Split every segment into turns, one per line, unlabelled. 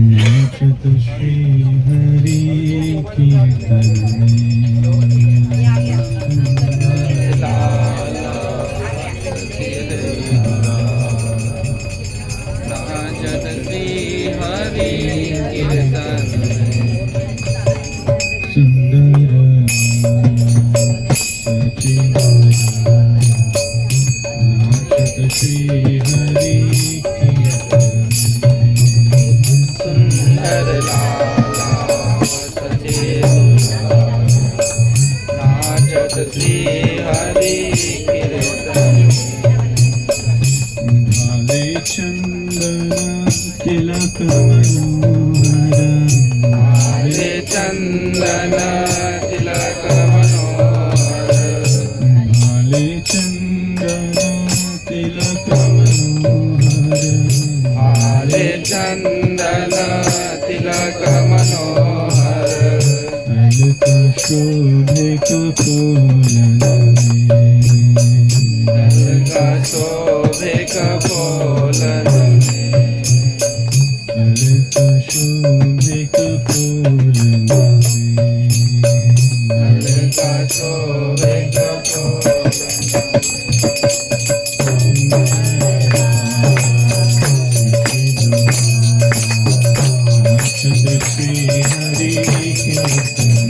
नाचत श्री हरि कीर्तन
नाचत श्री हरि कीर्तन
सुंदर नाचत श्री हरि
सुंदर लाला सचेतुला नाचत श्री हरि कीर्तन
भाले चंदन तिलक मनोहर
भाले चंदन तिलक मनोहर
भाले चंदन तिलक मनोहर
भाले चंदन तिलक मनोहर
अलक शोभे कपोलन
का शोभे कपोलन
अलक शोभे कपोलन
का शोभे कपोलन
नाचत श्री हरि कीर्तन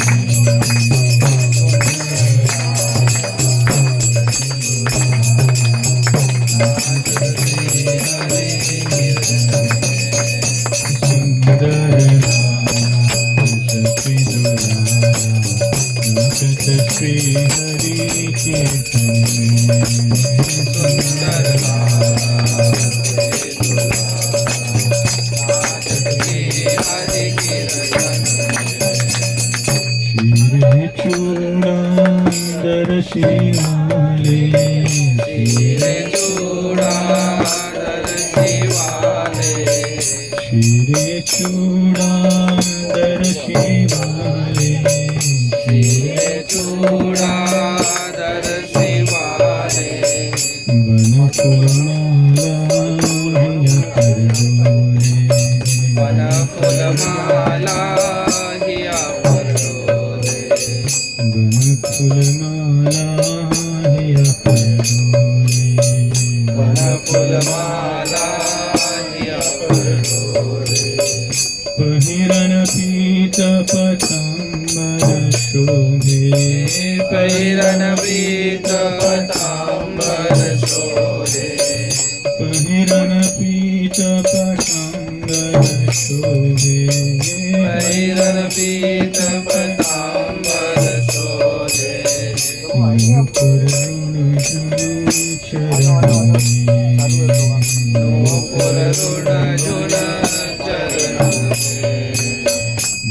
सुंदर नाचत श्री हरि कीर्तन
सुंदर हरि कीर्तन
शीरे चूड़ांदर शिवाले
शीरे चूड़ाधर शिवाले
शीरे चूड़ांदर शिवाले
शीरे चूड़ाधर शिवाले
वन फुलमाला हिया कर डोले
वन फुलमाला हिया पर डोले
वन फुलमाला हिया कर डोले
वन फुलमाला हिया पर डोले
पहिरन पीत पतांबर शोभे
पैरन प्रीत पतांबर शोभे
पहिरन पीत पतांबर शोभे
पैरन प्रीत पतांबर शोभे
नूपुर रुण झुनु चरणी
नूपुर रुण झुन चरणों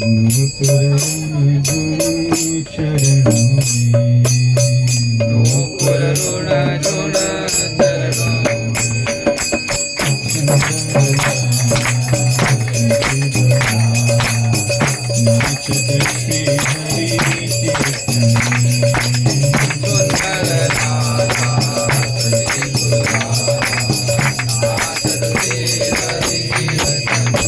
नूपुर रुण झुनु चरणी
नूपुर रुण झुन चरणों
नाचत श्री हरि कीर्तन
सुंदर लाला सचेतुला नाचत श्री हरि कीर्तन सुंदर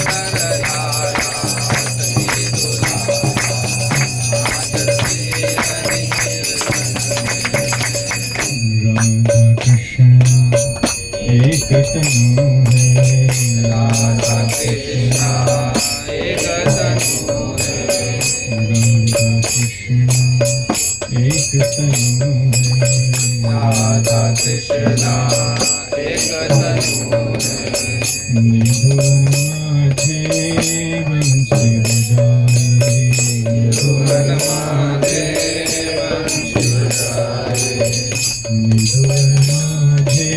लाला सचेतुला नाचत श्री हरि
राधा कृष्ण एक तनु है
राधा कृष्णा एक तनु है
राधा कृष्ण एक तनु है
राधा कृष्णा एक तनु है
निभुवन माझे बंसी बजाए
भुवन माझे वंश बजाए
निभुवन माझे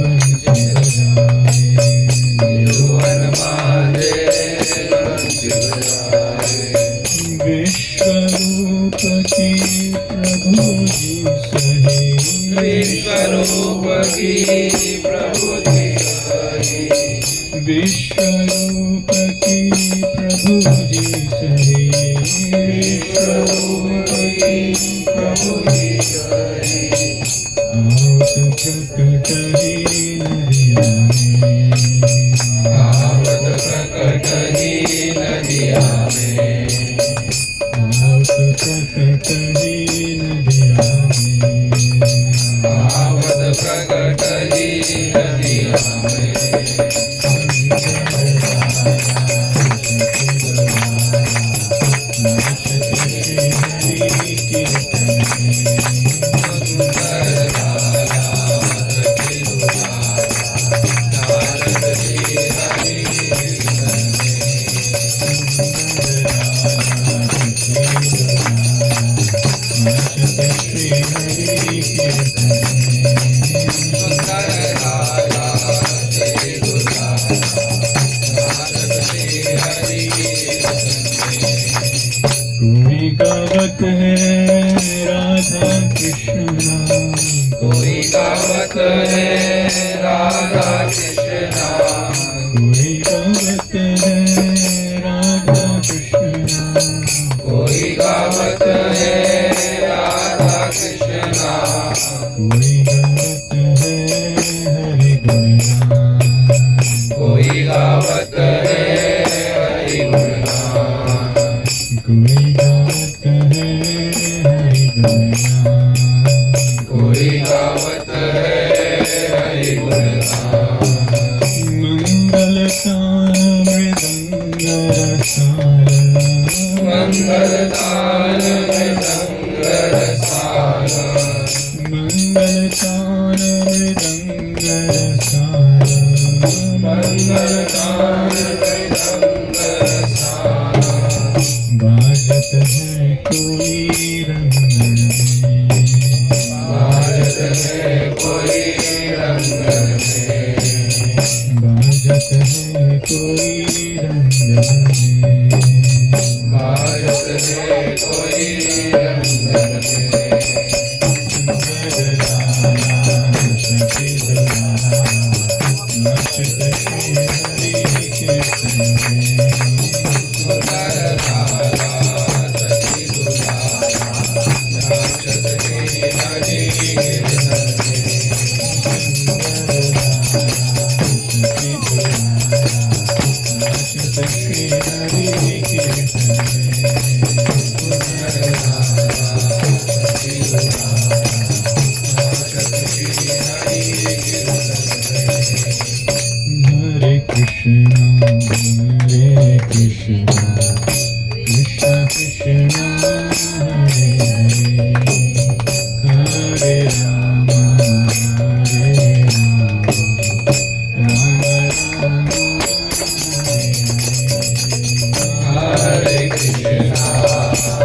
बंसी बजाए
भुवन माझे वंश बजाए
विश्वरूप की प्रभु जी सही
विश्वरूप की प्रभु जी सही
विश्वरूप की प्रभु जी सहे
विश्वरूपी प्रभु जी सहे
आवत प्रकट ही नदिया में
आवत प्रकट ही नदिया में
आवत प्रकट ही नदिया में
आवत प्रकट ही नदिया में
कोई गावत है राधा कृष्णा
कोई गावत है राधा कृष्णा
कोई गावत है राधा कृष्णा
कोई गावत है राधा कृष्णा
कोई गावत है हरि गुणगान
कोई गावत है हरि गुणगान
कोई गावत है हरि गुणगान
कोई गावत है हरि गुणगान
मंगलतान मृदंग रसाल
मंगलदान मृदंग रसाल
मंगलतान मृदंग रसाल
मंगलदान मृदंग रसाल
बाजत है कोई रंगन में
बाजत है कोई रंगन में
बाजत है कोई रंगन में
बाजत है कोई रंगन में
Hare Krishna,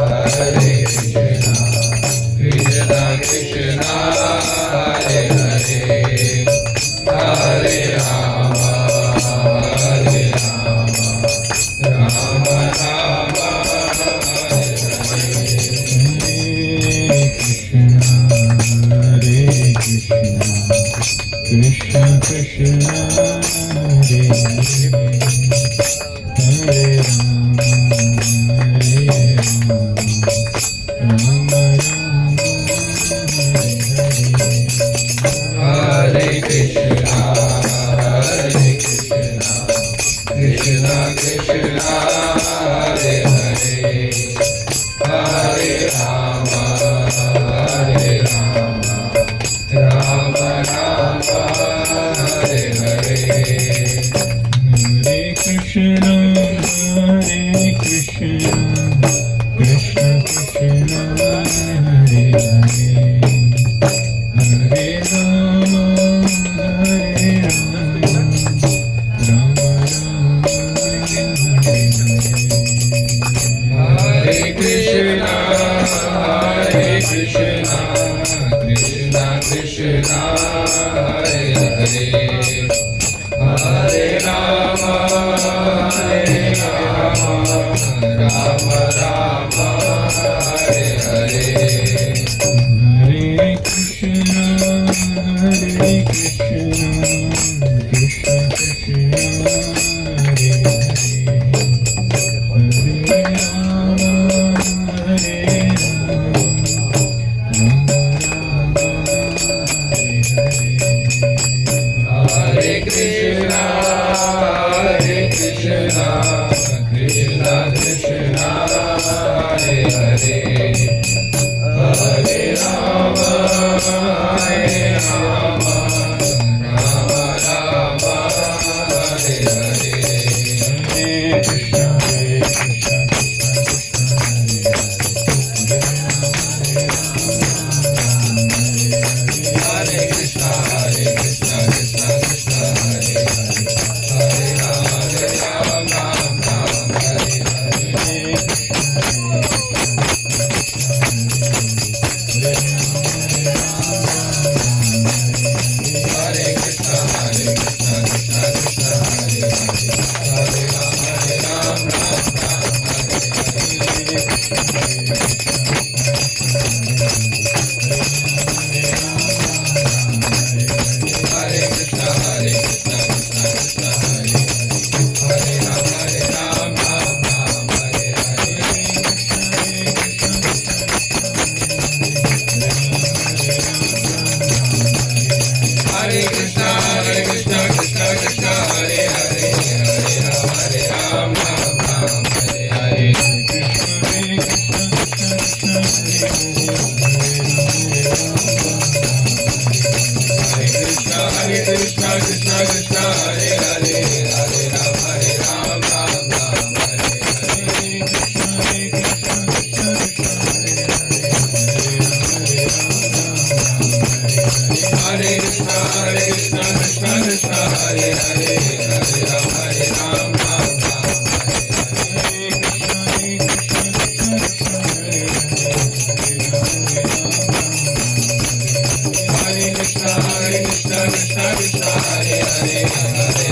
Hare Krishna, Krishna Krishna, Hare Hare, Hare Rama, Hare Rama, Rama Rama,
Hare Krishna, Hare Krishna, Krishna Krishna, Hare Hare, Hare Rama, Hare Rama, Rama Rama, Hare
Krishna Krishna, Hare Hare, Hare Rama, Hare Rama, Rama Rama, Hare Hare.
Hare Krishna, Hare Krishna, Krishna Krishna, Hare Hare, Hare Rama, Hare Rama, Rama Rama, Hare Hare.
Hare Krishna, Hare Krishna, Krishna Krishna, Hare Hare, Hare Rama, Hare Rama, Rama Rama, Hare
Hare Krishna, Hare Krishna, Krishna Krishna, Hare Hare, Hare Rama, Hare Rama, Rama Rama, Hare Hare.
Hare Krishna, Hare Krishna, Krishna Krishna, Hare Hare,
Krishna Krishna Hare Hare Hare Rama Hare Rama Rama Rama Hare Hare
Hare Krishna Krishna
Hare Krishna Krishna Krishna Hare Hare Hare Rama Ram Ram Hare Hare Hare Krishna Krishna Krishna Hare Hare Hare Rama Ram Hare Krishna Krishna Krishna Hare Hare Hare Ram Ram Hare Hare Krishna Krishna Krishna Hare Hare Hare Ram Ram Hare Hare Hare Krishna Krishna Krishna Hare Hare Hare Ram Ram Hare Hare Hare Krishna Krishna Krishna Hare Hare Hare Ram Ram Hare Krishna Krishna Krishna Hare Hare Hare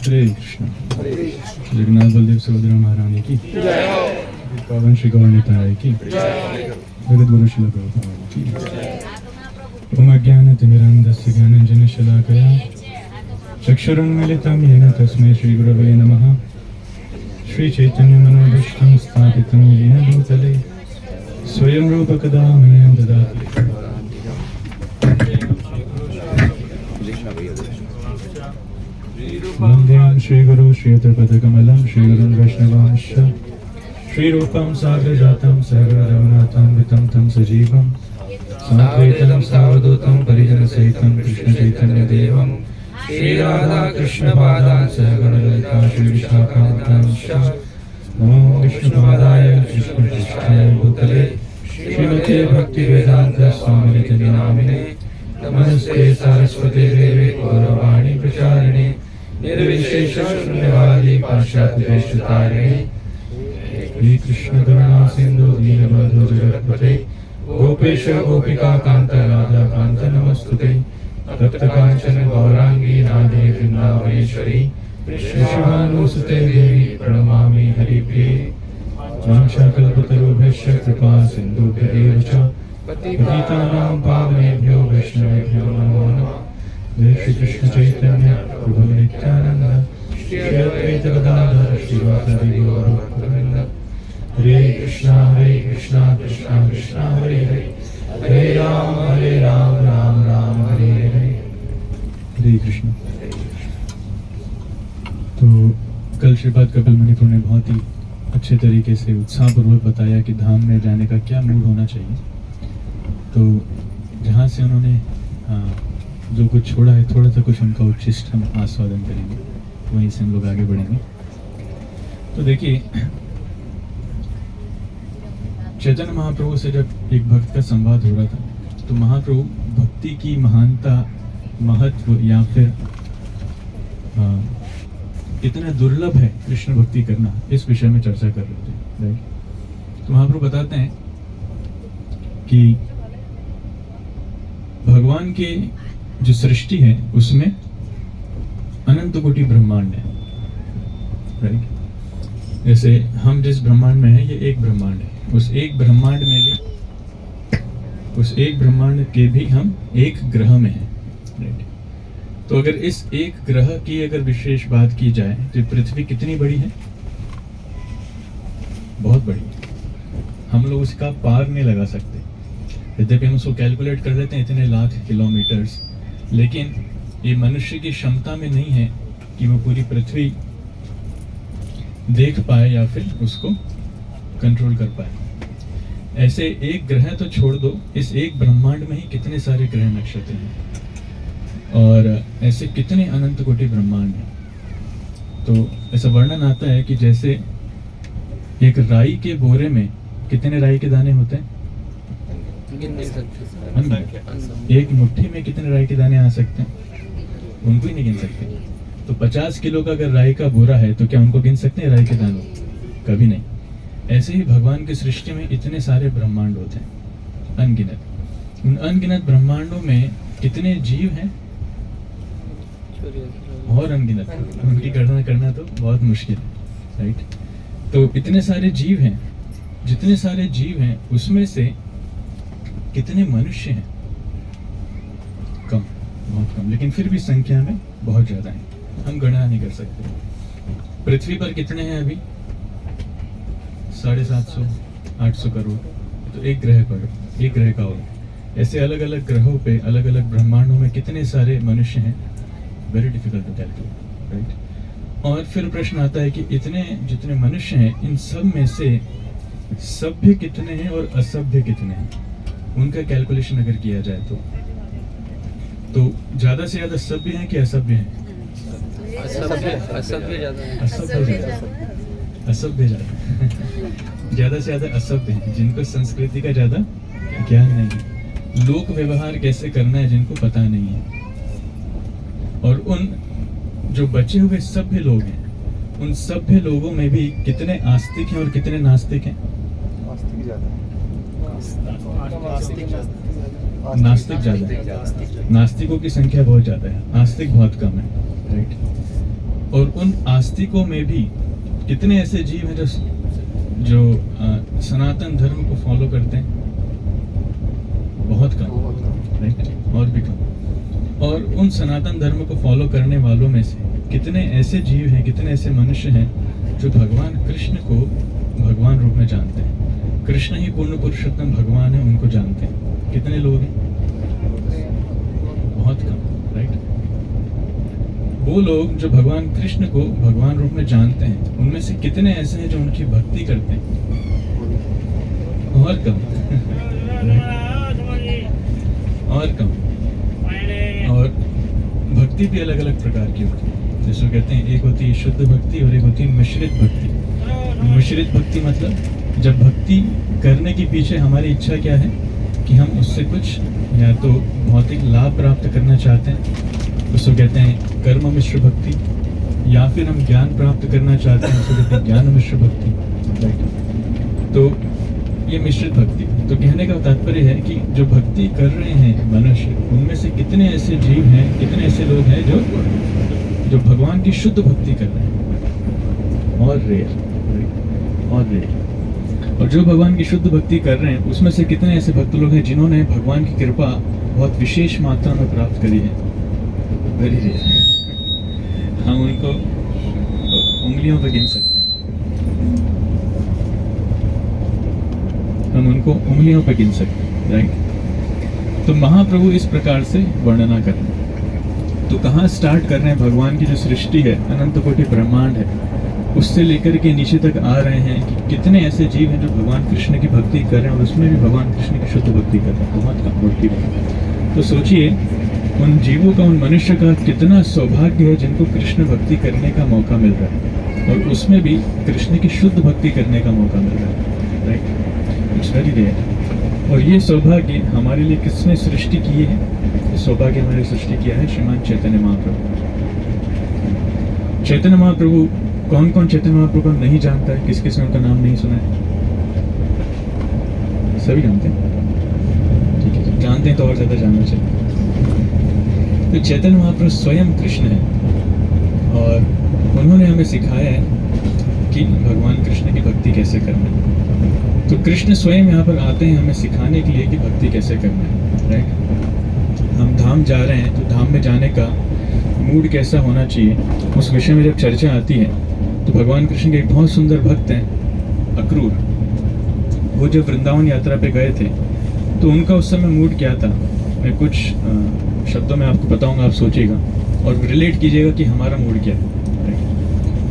हरे कृष्ण जगन्नाथ बलदेव सुभद्रा महारानी की पावन श्री गौर निताय की जगत गुरु शिल प्रभुपाद की ओम अज्ञानतिमिरान्धस्य ज्ञानाञ्जनशलाकया चक्षुरुन्मीलितं येन तस्मै श्रीगुरवे नमः श्रीचैतन्यमनोभीष्टं स्थापितं येन भूतले स्वयं रूपकदा मह्यं ददाति वन्देऽहं श्रीगुरु श्रीयुतपदकमलं श्रीगुरुं वैष्णवांश्च श्रीरूपं साग्रजातं सहगणरघुनाथान्वितं तं सजीवं साद्वैतं सावधूतं परिजनसहितं कृष्णचैतन्यदेवं श्रीराधाकृष्णपादान् सहगणललिता श्रीविशाखान्वितांश्च नमो विष्णुपादाय कृष्णपृष्ठाय भूतले श्रीमते भक्तिवेदान्त स्वामिनिति नामिने
नमस्ते सरस्वती देवी गौरवाणी प्रचारिणे निर्विशेष शून्यवादी पाश्चात्यदेशतारिणे
हे कृष्ण करुणा सिंधु दीनबंधु जगत्पते
गोपेश गोपिका कांत राधा कांत नमस्तुते तप्त कांचन गौरांगी राधे वृंदावनेश्वरी कृष्णानुसुते देवी प्रणमामि हरिप्रिये
वाञ्छाकल्पतरुभ्यश्च कृपा सिन्धुभ्येव च
पतितानां पावनेभ्यो वैष्णवेभ्यो नमो नमः।
जय श्री कृष्ण चैतन्य प्रभु नित्यानंद
श्री अद्वैत गदाधर श्रीवासादि गौर भक्तवृंद।
हरे कृष्णा कृष्णा कृष्णा हरे हरे
हरे राम राम राम हरे हरे।
हरे कृष्ण। तो कल श्रीपाद कपिल मुनिपुर ने बहुत ही अच्छे तरीके से उत्साहपूर्वक बताया कि धाम में जाने का क्या मूड होना चाहिए। तो जहाँ से उन्होंने जो कुछ छोड़ा है, थोड़ा सा कुछ उनका उच्छिष्ट हम आस्वादन करेंगे, वहीं से हम लोग आगे बढ़ेंगे। तो देखिए, चैतन्य महाप्रभु से जब एक भक्त का संवाद हो रहा था, तो महाप्रभु भक्ति की महानता, महत्व या फिर कितना दुर्लभ है कृष्ण भक्ति करना, इस विषय में चर्चा कर रहे थे, राइट। तो महाप्रभु बताते हैं कि भगवान के जो सृष्टि है उसमें अनंत कोटि ब्रह्मांड है, राइट। जैसे हम जिस ब्रह्मांड में हैं, ये एक ब्रह्मांड है। उस एक ब्रह्मांड में भी, उस एक ब्रह्मांड के भी हम एक ग्रह में हैं, राइट। तो अगर इस एक ग्रह की अगर विशेष बात की जाए तो पृथ्वी कितनी बड़ी है? बहुत बड़ी है। हम लोग उसका पार नहीं लगा सकते। यद्यपि हम उसको कैलकुलेट कर लेते हैं इतने लाख किलोमीटर्स, लेकिन ये मनुष्य की क्षमता में नहीं है कि वो पूरी पृथ्वी देख पाए या फिर उसको कंट्रोल कर पाए। ऐसे एक ग्रह तो छोड़ दो, इस एक ब्रह्मांड में ही कितने सारे ग्रह नक्षत्र हैं और ऐसे कितने अनंत कोटि ब्रह्मांड हैं। तो ऐसा वर्णन आता है कि जैसे एक राई के बोरे में कितने राई के दाने होते हैं? एक मुट्ठी में कितने राई के दाने आ सकते हैं? उनको ही नहीं गिन सकते। तो 50 किलो का अगर राई का बोरा है तो क्या उनको गिन सकते हैं राई के दानों? कभी नहीं। ऐसे ही भगवान की सृष्टि में इतने सारे ब्रह्मांड होते हैं, अनगिनत। उन अनगिनत ब्रह्मांडों में कितने जीव हैं? और अनगिनत। उनकी गणना करना तो बहुत मुश्किल है, राइट। तो इतने सारे जीव हैं, जितने सारे जीव हैं उसमें से कितने मनुष्य हैं? कम, बहुत कम, लेकिन फिर भी संख्या में बहुत ज्यादा है। हम गणना नहीं कर सकते। पृथ्वी पर कितने हैं अभी? 750-800 करोड़। तो एक ग्रह पर, एक ग्रह का और ऐसे अलग अलग ग्रहों पे, अलग अलग ब्रह्मांडों में कितने सारे मनुष्य हैं? Very difficult to calculate, right. और फिर प्रश्न आता है कि इतने जितने मनुष्य हैं, इन सब में से सभ्य कितने हैं और असभ्य कितने हैं? उनका कैलकुलेशन अगर किया जाए तो ज्यादा से ज्यादा सभ्य हैं कि असभ्य हैं? असभ्य ज्यादा से ज्यादा असभ्य हैं, जिनको संस्कृति का ज्यादा ज्ञान नहीं है, लोक व्यवहार कैसे करना है जिनको पता नहीं है। और उन जो बचे हुए सभ्य लोग हैं, उन सभ्य लोगों में भी कितने आस्तिक हैं और कितने नास्तिक हैं? नास्तिक ज्यादा है। नास्तिकों की संख्या बहुत ज्यादा है, आस्तिक बहुत कम है, राइट। और उन आस्तिकों में भी कितने ऐसे जीव हैं जो सनातन धर्म को फॉलो करते हैं? बहुत कम, राइट, और भी कम। और उन सनातन धर्म को फॉलो करने वालों में से कितने ऐसे जीव हैं, कितने ऐसे मनुष्य हैं जो भगवान कृष्ण को भगवान रूप में जानते हैं? कृष्ण ही पूर्ण पुरुषोत्तम भगवान है, उनको जानते हैं। कितने लोग हैं? बहुत कम, राइट। वो लोग जो भगवान कृष्ण को भगवान रूप में जानते हैं, उनमें से कितने ऐसे हैं जो उनकी भक्ति करते हैं? और कम और कम। और भक्ति भी अलग अलग प्रकार की होती है। जैसे कहते हैं, एक होती है शुद्ध भक्ति और एक होती है मिश्रित भक्ति। मिश्रित भक्ति मतलब जब भक्ति करने के पीछे हमारी इच्छा क्या है? कि हम उससे कुछ या तो भौतिक लाभ प्राप्त करना चाहते हैं, उसको कहते हैं कर्म मिश्र भक्ति, या फिर हम ज्ञान प्राप्त करना चाहते हैं, उसको कहते हैं ज्ञान मिश्र भक्ति। राइट, तो ये मिश्रित भक्ति। तो कहने का तात्पर्य है कि जो भक्ति कर रहे हैं मनुष्य, उनमें से कितने ऐसे जीव हैं, कितने ऐसे लोग हैं जो भगवान की शुद्ध भक्ति कर रहे हैं, और रेयर। और जो भगवान की शुद्ध भक्ति कर रहे हैं, उसमें से कितने ऐसे भक्त लोग हैं जिन्होंने भगवान की कृपा बहुत विशेष मात्रा में प्राप्त करी है। Very rare. हम उनको उंगलियों पर गिन सकते हैं, हम उनको उंगलियों पर गिन सकते हैं। राइट, तो महाप्रभु इस प्रकार से वर्णना कर रहे हैं। तो कहाँ स्टार्ट कर रहे हैं? भगवान की जो सृष्टि है, अनंत कोटि ब्रह्मांड है, उससे लेकर के नीचे तक आ रहे हैं कि कितने ऐसे जीव हैं जो भगवान कृष्ण की भक्ति कर रहे हैं, और उसमें भी भगवान कृष्ण की शुद्ध भक्ति कर रहे हैं। बहुत कम भक्ति है। तो सोचिए उन जीवों का, उन मनुष्य का कितना सौभाग्य है जिनको कृष्ण भक्ति करने का मौका मिल रहा है, और उसमें भी कृष्ण की शुद्ध भक्ति करने का मौका मिल रहा है। Right, it's very rare. और ये सौभाग्य हमारे लिए किसने सृष्टि की है? ये सौभाग्य हमारे सृष्टि किया है श्रीमान चैतन्य महाप्रभु। चैतन्य महाप्रभु, कौन कौन चैतन्य महाप्रभु को नहीं जानता है? किस किस ने उनका नाम नहीं सुना है? सभी जानते हैं? ठीक है, जानते हैं तो और ज्यादा जानना चाहिए। तो चैतन्य महाप्रभु स्वयं कृष्ण है, और उन्होंने हमें सिखाया है कि भगवान कृष्ण की भक्ति कैसे करना है। तो कृष्ण स्वयं यहाँ पर आते हैं हमें सिखाने के लिए कि भक्ति कैसे करना है। राइट, हम धाम जा रहे हैं, तो धाम में जाने का मूड कैसा होना चाहिए, उस विषय में जब चर्चा आती है, तो भगवान कृष्ण के एक बहुत सुंदर भक्त हैं अक्रूर। वो जब वृंदावन यात्रा पे गए थे, तो उनका उस समय मूड क्या था, मैं कुछ शब्दों में आपको बताऊंगा, आप सोचिएगा और रिलेट कीजिएगा कि हमारा मूड क्या है।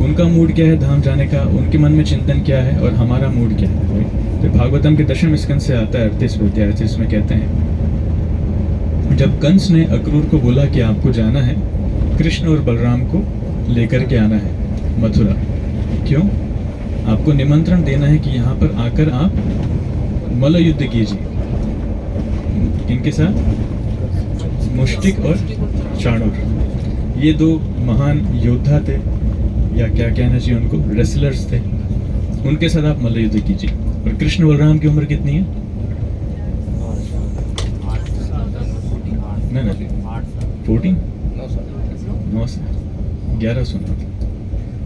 उनका मूड क्या है धाम जाने का, उनके मन में चिंतन क्या है, और हमारा मूड क्या है। तो भागवतम के 10वें स्कंद से आता है 38वें अध्याय, जिसमें कहते हैं जब कंस ने अक्रूर को बोला कि आपको जाना है कृष्ण और बलराम को लेकर के आना है मथुरा, क्यों? आपको निमंत्रण देना है कि यहाँ पर आकर आप मल्ल युद्ध कीजिए। इनके साथ मुष्टिक और चाणूर, ये दो महान योद्धा थे, या क्या कहना चाहिए उनको, रेसलर्स थे। उनके साथ आप मल्ल युद्ध कीजिए। और कृष्ण बलराम की उम्र कितनी है? ना 14, 9 साल, 11 सुना,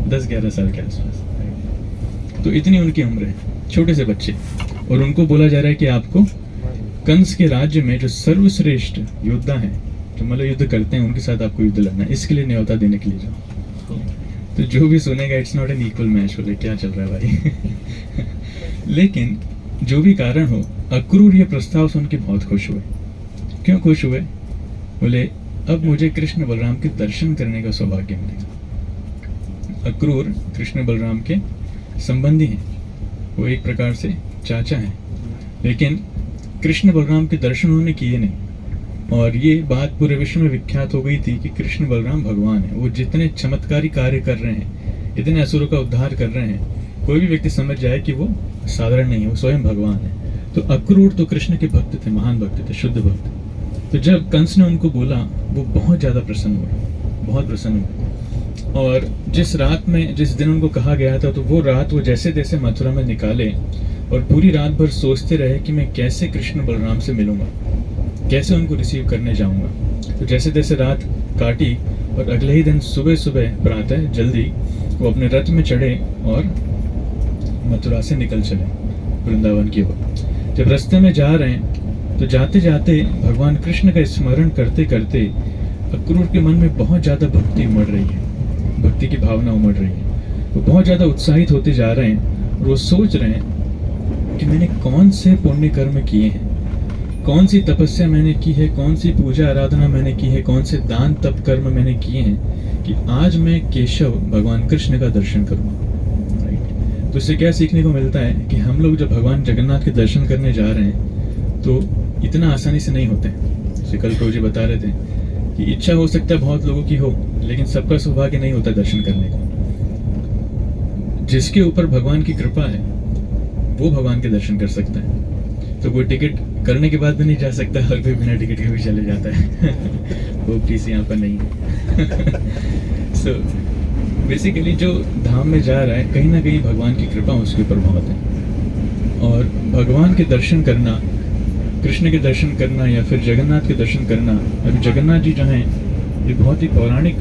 10-11 साल के आसपास। तो इतनी उनकी उम्र है, छोटे से बच्चे। और उनको बोला जा रहा है कि आपको कंस के राज्य में जो सर्वश्रेष्ठ योद्धा हैं, जो मल्ल युद्ध करते हैं, उनके साथ आपको युद्ध लड़ना है, इसके लिए न्योता देने के लिए जाओ। तो जो भी सुनेगा, it's not an equal match, बोले क्या चल रहा है भाई। लेकिन जो भी कारण हो, अक्रूर ये प्रस्ताव सुन के बहुत खुश हुए। क्यों खुश हुए? बोले अब मुझे कृष्ण बलराम के दर्शन करने का सौभाग्य मिलेगा। अक्रूर कृष्ण बलराम के संबंधी हैं, वो एक प्रकार से चाचा हैं, लेकिन कृष्ण बलराम के दर्शन उन्होंने किए नहीं। और ये बात पूरे विश्व में विख्यात हो गई थी कि कृष्ण बलराम भगवान है। वो जितने चमत्कारी कार्य कर रहे हैं, इतने असुरों का उद्धार कर रहे हैं, कोई भी व्यक्ति समझ जाए कि वो साधारण नहीं है, वो स्वयं भगवान है। तो अक्रूर तो कृष्ण के भक्त थे, महान भक्त थे, शुद्ध भक्त। तो जब कंस ने उनको बोला, वो बहुत ज़्यादा प्रसन्न हुए, बहुत प्रसन्न हुए। और जिस रात में, जिस दिन उनको कहा गया था, तो वो रात वो जैसे तैसे मथुरा में निकाले, और पूरी रात भर सोचते रहे कि मैं कैसे कृष्ण बलराम से मिलूंगा, कैसे उनको रिसीव करने जाऊंगा। तो जैसे तैसे रात काटी, और अगले ही दिन सुबह सुबह प्रातः जल्दी वो अपने रथ में चढ़े और मथुरा से निकल चले वृंदावन की ओर। जब रास्ते में जा रहे हैं, तो जाते जाते भगवान कृष्ण का स्मरण करते करते अक्रूर के मन में बहुत ज़्यादा भक्ति उमड़ रही है, भक्ति की भावना उमड़ रही है। वो बहुत ज़्यादा उत्साहित होते जा रहे हैं, और वो सोच रहे हैं कि मैंने कौन से पुण्य कर्म किए हैं, कौन सी तपस्या मैंने की है, कौन सी पूजा आराधना मैंने की है, कौन से दान तप कर्म मैंने किए हैं कि आज मैं केशव भगवान कृष्ण का दर्शन करूँगा। राइट, तो इससे क्या सीखने को मिलता है कि हम लोग जब भगवान जगन्नाथ के दर्शन करने जा रहे हैं, तो इतना आसानी से नहीं होते हैं। जैसे कल प्रभु जी बता रहे थे कि इच्छा हो सकता है बहुत लोगों की हो, लेकिन सबका सौभाग्य नहीं होता दर्शन करने का। जिसके ऊपर भगवान की कृपा है, वो भगवान के दर्शन कर सकता है। तो कोई टिकट करने के बाद भी नहीं जा सकता और फिर बिना टिकट के भी चले जाता है। वो टीसी यहाँ पर नहीं है। सो बेसिकली जो धाम में जा रहा है, कहीं ना कहीं भगवान की कृपा उसके ऊपर बहुत है। और भगवान के दर्शन करना, कृष्ण के दर्शन करना या फिर जगन्नाथ के दर्शन करना, अभी जगन्नाथ जी जो हैं ये बहुत ही पौराणिक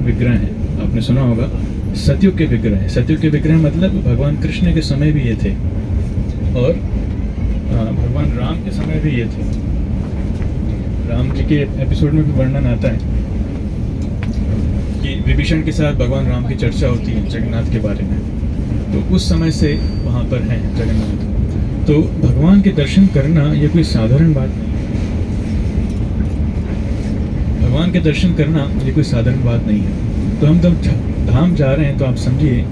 विग्रह हैं। आपने सुना होगा सतयुग के विग्रह हैं। सतयुग के विग्रह मतलब भगवान कृष्ण के समय भी ये थे और भगवान राम के समय भी ये थे। राम जी के एपिसोड में भी वर्णन आता है कि विभीषण के साथ भगवान राम की चर्चा होती है जगन्नाथ के बारे में। तो उस समय से वहाँ पर हैं जगन्नाथ। तो भगवान के दर्शन करना ये कोई साधारण बात नहीं है। भगवान के दर्शन करना ये कोई साधारण बात नहीं है। तो हम जब धाम जा रहे हैं तो आप समझिए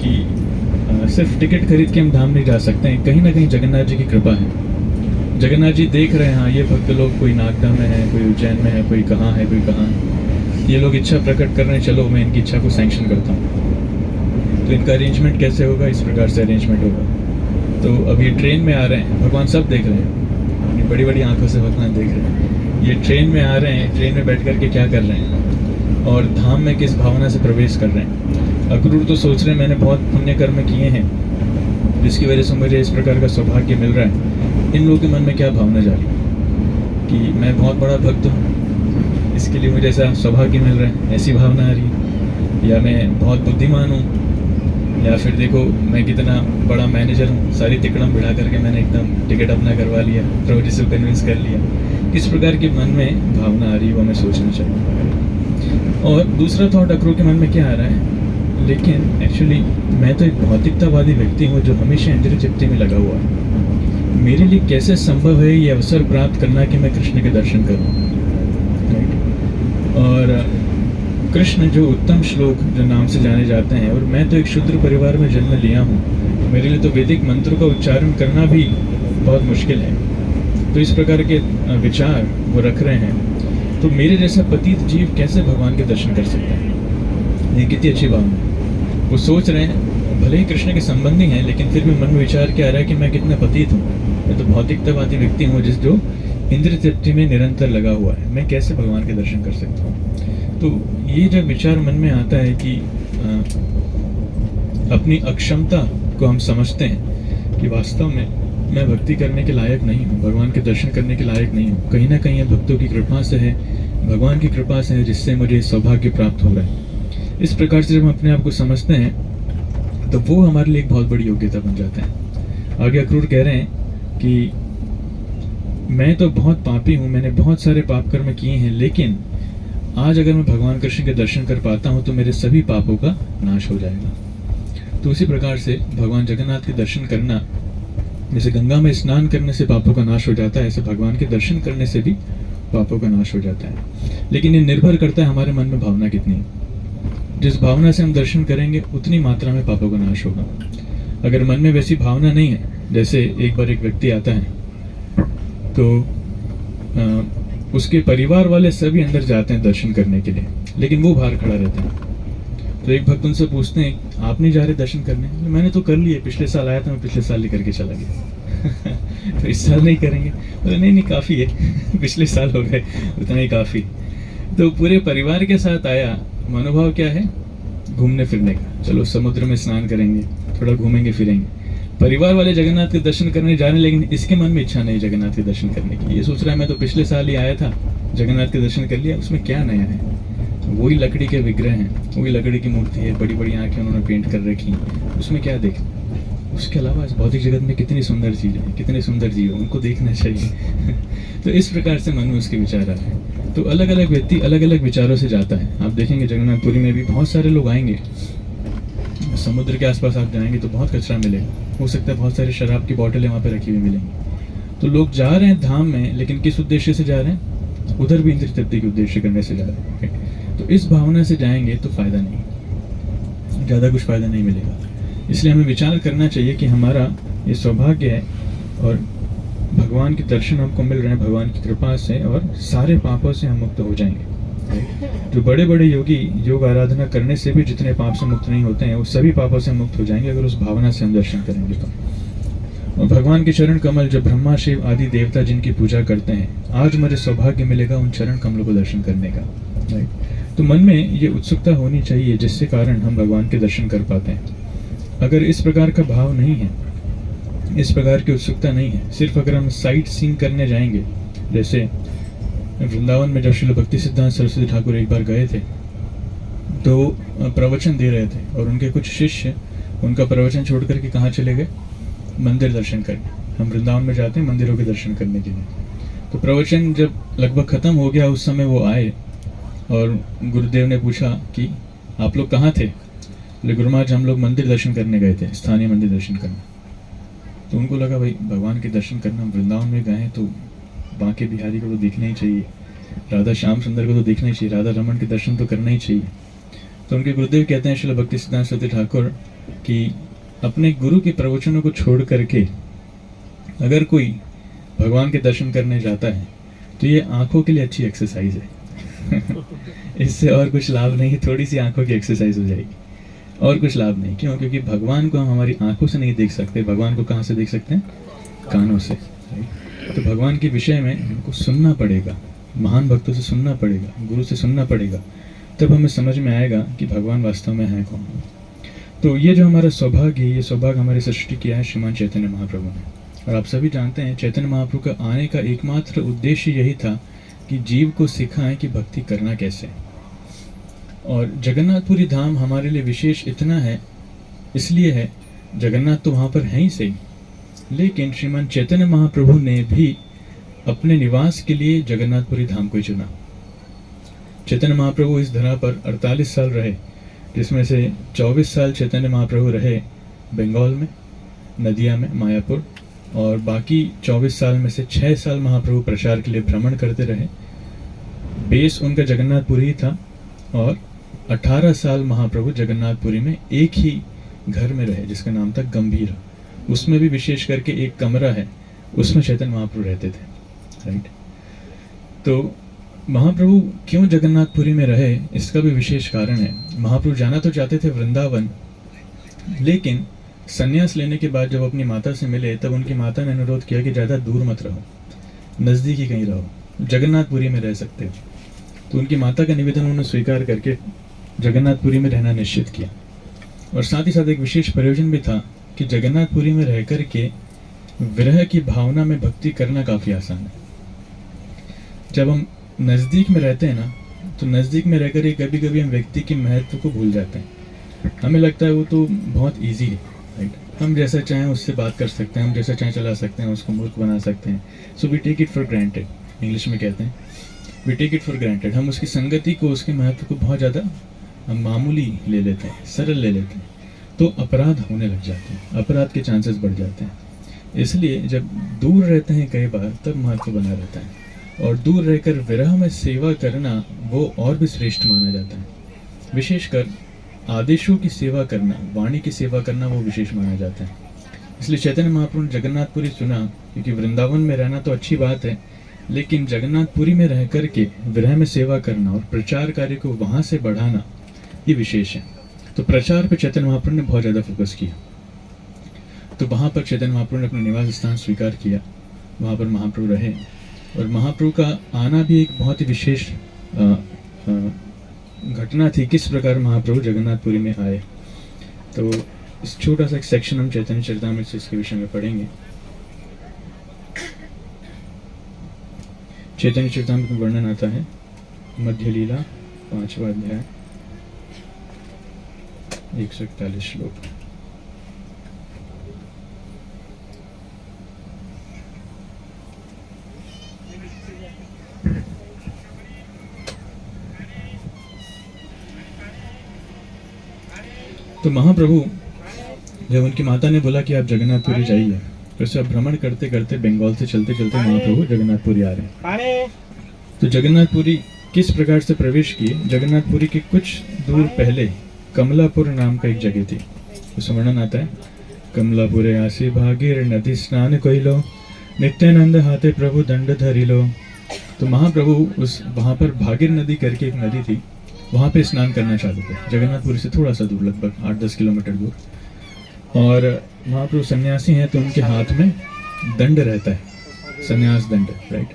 कि सिर्फ टिकट खरीद के हम धाम नहीं जा सकते हैं। कहीं ना कहीं जगन्नाथ जी की कृपा है। जगन्नाथ जी देख रहे हैं, हाँ ये भक्त लोग कोई नागदा में है, कोई उज्जैन में है, कोई कहाँ है, कोई कहाँ है। ये लोग इच्छा प्रकट कर रहे हैं, चलो मैं इनकी इच्छा को सैंक्शन करता हूँ। तो इनका अरेंजमेंट कैसे होगा? इस प्रकार से अरेंजमेंट होगा। तो अब ये ट्रेन में आ रहे हैं, भगवान सब देख रहे हैं, अपनी बड़ी बड़ी आंखों से भगवान देख रहे हैं। ये ट्रेन में आ रहे हैं, ट्रेन में बैठ करके क्या कर रहे हैं और धाम में किस भावना से प्रवेश कर रहे हैं। अक्रूर तो सोच रहे हैं मैंने बहुत पुण्य कर्म किए हैं जिसकी वजह से मुझे इस प्रकार का सौभाग्य मिल रहा है। इन लोगों के मन में क्या भावना जा रही है कि मैं बहुत बड़ा भक्त हूँ, इसके लिए मुझे ऐसा सौभाग्य मिल रहा है, ऐसी भावना आ रही है। या मैं बहुत बुद्धिमान हूँ, या फिर देखो मैं कितना बड़ा मैनेजर हूँ, सारी तिकड़म बिठा करके मैंने एकदम टिकट अपना करवा लिया, प्रोजी से कन्विंस कर लिया। किस प्रकार के मन में भावना आ रही है वो हमें सोचना चाहिए। और दूसरा थॉट अक्रूर के मन में क्या आ रहा है, लेकिन एक्चुअली मैं तो एक भौतिकतावादी व्यक्ति हूँ जो हमेशा इंद्रिय तृप्ति में लगा हुआ है। मेरे लिए कैसे संभव है ये अवसर प्राप्त करना कि मैं कृष्ण के दर्शन करूँ। और कृष्ण जो उत्तम श्लोक जो नाम से जाने जाते हैं, और मैं तो एक शूद्र परिवार में जन्म लिया हूँ, मेरे लिए तो वैदिक मंत्रों का उच्चारण करना भी बहुत मुश्किल है। तो इस प्रकार के विचार वो रख रहे हैं। तो मेरे जैसा पतित जीव कैसे भगवान के दर्शन कर सकता है? ये कितनी अच्छी भावना है। वो सोच रहे हैं भले ही कृष्ण के संबंधी हैं, लेकिन फिर भी मन में विचार क्या आ रहा है कि मैं कितना पतित हूँ, मैं तो भौतिकतावादी व्यक्ति हूँ जो इंद्रिय तृप्ति में निरंतर लगा हुआ है, मैं कैसे भगवान के दर्शन कर सकता हूँ। तो ये जब विचार मन में आता है कि अपनी अक्षमता को हम समझते हैं कि वास्तव में मैं भक्ति करने के लायक नहीं हूँ, भगवान के दर्शन करने के लायक नहीं हूँ, कहीं ना कहीं ये भक्तों की कृपा से है, भगवान की कृपा से है जिससे मुझे सौभाग्य प्राप्त हो रहा है। इस प्रकार से जब हम अपने आप को समझते हैं तो वो हमारे लिए एक बहुत बड़ी योग्यता बन जाता है। आगे अक्रूर कह रहे हैं कि मैं तो बहुत पापी हूँ, मैंने बहुत सारे पाप कर्म किए हैं, लेकिन आज अगर मैं भगवान कृष्ण के दर्शन कर पाता हूँ तो मेरे सभी पापों का नाश हो जाएगा। तो उसी प्रकार से भगवान जगन्नाथ के दर्शन करना, जैसे गंगा में स्नान करने से पापों का नाश हो जाता है, ऐसे भगवान के दर्शन करने से भी पापों का नाश हो जाता है। लेकिन ये निर्भर करता है हमारे मन में भावना कितनी है। जिस भावना से हम दर्शन करेंगे उतनी मात्रा में पापों का नाश होगा। अगर मन में वैसी भावना नहीं है, जैसे एक बार एक व्यक्ति आता है तो उसके परिवार वाले सभी अंदर जाते हैं दर्शन करने के लिए, लेकिन वो बाहर खड़ा रहता है। तो एक भक्त उनसे पूछते हैं आप नहीं जा रहे दर्शन करने? मैंने तो कर लिए, पिछले साल आया था, मैं पिछले साल ही करके चला गया। तो इस साल नहीं करेंगे? बोले नहीं काफ़ी है, पिछले साल हो गए, उतना ही काफ़ी। तो पूरे परिवार के साथ आया, मनोभाव क्या है? घूमने फिरने का, चलो समुद्र में स्नान करेंगे, थोड़ा घूमेंगे फिरेंगे। परिवार वाले जगन्नाथ के दर्शन करने जा रहे हैं, लेकिन इसके मन में इच्छा नहीं जगन्नाथ के दर्शन करने की। ये सोच रहा है मैं तो पिछले साल ही आया था, जगन्नाथ के दर्शन कर लिया, उसमें क्या नया है? वही लकड़ी के विग्रह हैं, वही लकड़ी की मूर्ति है, बड़ी बड़ी आंखें उन्होंने पेंट कर रखी, उसमें क्या देखना? उसके अलावा इस भौतिक जगत में कितनी सुंदर चीज़ें हैं, कितने सुंदर जीव हैं, उनको देखना चाहिए। तो इस प्रकार से मन में उसके विचार आ रहे हैं। तो अलग अलग व्यक्ति अलग अलग विचारों से जाता है। आप देखेंगे जगन्नाथपुरी में भी बहुत सारे लोग आएंगे, समुद्र के आसपास आप जाएंगे तो बहुत कचरा मिलेगा, हो सकता है बहुत सारी शराब की बोतलें वहाँ पे रखी हुई मिलेंगी। तो लोग जा रहे हैं धाम में, लेकिन किस उद्देश्य से जा रहे हैं? उधर भी इंद्रिय तृप्ति के उद्देश्य करने से जा रहे हैं। तो इस भावना से जाएंगे तो फायदा नहीं, ज़्यादा कुछ फायदा नहीं मिलेगा। इसलिए हमें विचार करना चाहिए कि हमारा ये सौभाग्य है और भगवान के दर्शन हमको मिल रहे हैं भगवान की कृपा से, और सारे पापों से हम मुक्त हो जाएंगे। जो बड़े बड़े योगी योग आराधना करने से भी जितने पाप से मुक्त नहीं होते हैं, वो सभी पापों से मुक्त हो जाएंगे अगर उस भावना से हम दर्शन करेंगे तो। और भगवान के चरण कमल जब ब्रह्मा शिव आदि देवता जिनकी पूजा करते हैं, आज मुझे सौभाग्य मिलेगा उन चरण कमलों को दर्शन करने का, राइट। तो मन में ये उत्सुकता होनी चाहिए जिससे कारण हम भगवान के दर्शन कर पाते हैं। अगर इस प्रकार का भाव नहीं है, इस प्रकार की उत्सुकता नहीं है, सिर्फ अगर हम साइट सीइंग करने जाएंगे, जैसे वृंदावन में जब श्रील भक्ति सिद्धांत सरस्वती ठाकुर एक बार गए थे तो प्रवचन दे रहे थे और उनके कुछ शिष्य उनका प्रवचन छोड़ करके कहाँ चले गए? मंदिर दर्शन करने। हम वृंदावन में जाते हैं मंदिरों के दर्शन करने के लिए। तो प्रवचन जब लगभग खत्म हो गया उस समय वो आए और गुरुदेव ने पूछा कि आप लोग कहाँ थे? बोले गुरु महाराज हम लोग मंदिर दर्शन करने गए थे, स्थानीय मंदिर दर्शन करने। तो उनको लगा भाई भगवान के दर्शन करना, हम वृंदावन में गए हैं तो बांके बिहारी को तो देखना ही चाहिए, राधा श्याम सुंदर को तो देखना ही चाहिए, राधा रमन के दर्शन तो करना ही चाहिए। तो उनके गुरुदेव कहते हैं श्रील भक्ति सिद्धांत सरस्वती ठाकुर कि अपने गुरु के प्रवचनों को छोड़ करके अगर कोई भगवान के दर्शन करने जाता है तो ये आंखों के लिए अच्छी एक्सरसाइज है। इससे और कुछ लाभ नहीं, थोड़ी सी आंखों की एक्सरसाइज हो जाएगी, और कुछ लाभ नहीं। क्यों? क्योंकि भगवान को हम हमारी आंखों से नहीं देख सकते, भगवान को कहाँ से देख सकते हैं? कानों से। तो भगवान के विषय में हमको सुनना पड़ेगा, महान भक्तों से सुनना पड़ेगा, गुरु से सुनना पड़ेगा, तब हमें समझ में आएगा कि भगवान वास्तव में है कौन। तो ये जो हमारा सौभाग्य है, ये सौभाग्य हमारी सृष्टि किया है श्रीमान चैतन्य महाप्रभु ने। और आप सभी जानते हैं चैतन्य महाप्रभु का आने का एकमात्र उद्देश्य यही था कि जीव को सिखाएं कि भक्ति करना कैसे। और जगन्नाथपुरी धाम हमारे लिए विशेष इतना है, इसलिए है, जगन्नाथ तो वहाँ पर है ही सही, लेकिन श्रीमान चैतन्य महाप्रभु ने भी अपने निवास के लिए जगन्नाथपुरी धाम को ही चुना। चैतन्य महाप्रभु इस धरा पर 48 साल रहे, जिसमें से 24 साल चैतन्य महाप्रभु रहे बंगाल में, नदिया में, मायापुर, और बाकी 24 साल में से 6 साल महाप्रभु प्रचार के लिए भ्रमण करते रहे। बेस उनका जगन्नाथपुरी ही था, और 18 साल महाप्रभु जगन्नाथपुरी में एक ही घर में रहे जिसका नाम था गंभीरा। उसमें भी विशेष करके एक कमरा है, उसमें चैतन्य महाप्रभु रहते थे, राइट। तो महाप्रभु क्यों जगन्नाथपुरी में रहे, इसका भी विशेष कारण है। महाप्रभु जाना तो चाहते थे वृंदावन, लेकिन संन्यास लेने के बाद जब अपनी माता से मिले तब उनकी माता ने अनुरोध किया कि ज़्यादा दूर मत रहो, नज़दीक ही कहीं रहो, जगन्नाथपुरी में रह सकते हो। तो उनकी माता का निवेदन उन्होंने स्वीकार करके जगन्नाथपुरी में रहना निश्चित किया। और साथ ही साथ एक विशेष प्रयोजन भी था कि जगन्नाथपुरी में रह कर के विरह की भावना में भक्ति करना काफ़ी आसान है। जब हम नज़दीक में रहते हैं ना, तो नज़दीक में रहकर ही कभी कभी हम व्यक्ति के महत्व को भूल जाते हैं। हमें लगता है वो तो बहुत इजी है, राइट, हम जैसा चाहें उससे बात कर सकते हैं, हम जैसा चाहें चला सकते हैं, उसको मूर्ख बना सकते हैं। So we take it for granted, English में कहते हैं we take it for granted. हम उसकी संगति को, उसके महत्व को बहुत ज़्यादा हम मामूली ले लेते हैं, सरल ले लेते हैं, तो अपराध होने लग जाते हैं, अपराध के चांसेस बढ़ जाते हैं। इसलिए जब दूर रहते हैं कई बार तब महत्व बना रहता है, और दूर रहकर विरह में सेवा करना वो और भी श्रेष्ठ माना जाता है। विशेषकर आदेशों की सेवा करना, वाणी की सेवा करना वो विशेष माना जाता है। इसलिए चैतन्य महाप्रभु ने जगन्नाथपुरी चुना, क्योंकि वृंदावन में रहना तो अच्छी बात है, लेकिन जगन्नाथपुरी में रह कर के विरह में सेवा करना और प्रचार कार्य को वहाँ से बढ़ाना ये विशेष है। तो प्रचार पर चैतन्य महाप्रभु ने बहुत ज़्यादा फोकस किया। तो वहाँ पर चैतन्य महाप्रभु ने अपना निवास स्थान स्वीकार किया, वहाँ पर महाप्रभु रहे। और महाप्रभु का आना भी एक बहुत ही विशेष घटना थी, किस प्रकार महाप्रभु जगन्नाथपुरी में आए। तो इस छोटा सा एक सेक्शन हम चैतन्य चरितामृत से इसके विषय में पढ़ेंगे। चैतन्य चरितामृत में वर्णन आता है, मध्य लीला 5वां अध्याय 141 श्लोक। तो महाप्रभु जब उनकी माता ने बोला कि आप जगन्नाथपुरी जाइए, फिर से भ्रमण करते करते बंगाल से चलते चलते महाप्रभु जगन्नाथपुरी आ रहे हैं। तो जगन्नाथपुरी किस प्रकार से प्रवेश किए? जगन्नाथपुरी के कुछ दूर पहले कमलापुर नाम का एक जगह थी, उस वर्णन आता है, कमलापुरे आसी भागीर नदी स्नान कइलो, नित्यानंद हाथे प्रभु दंड धरिलो। तो महाप्रभु उस वहाँ पर भागीर नदी करके एक नदी थी, वहाँ पे स्नान करना चालू थे, जगन्नाथपुरी से थोड़ा सा दूर, लगभग 8-10 किलोमीटर दूर। और महाप्रभु सन्यासी हैं तो उनके हाथ में दंड रहता है, सन्यास दंड, राइट।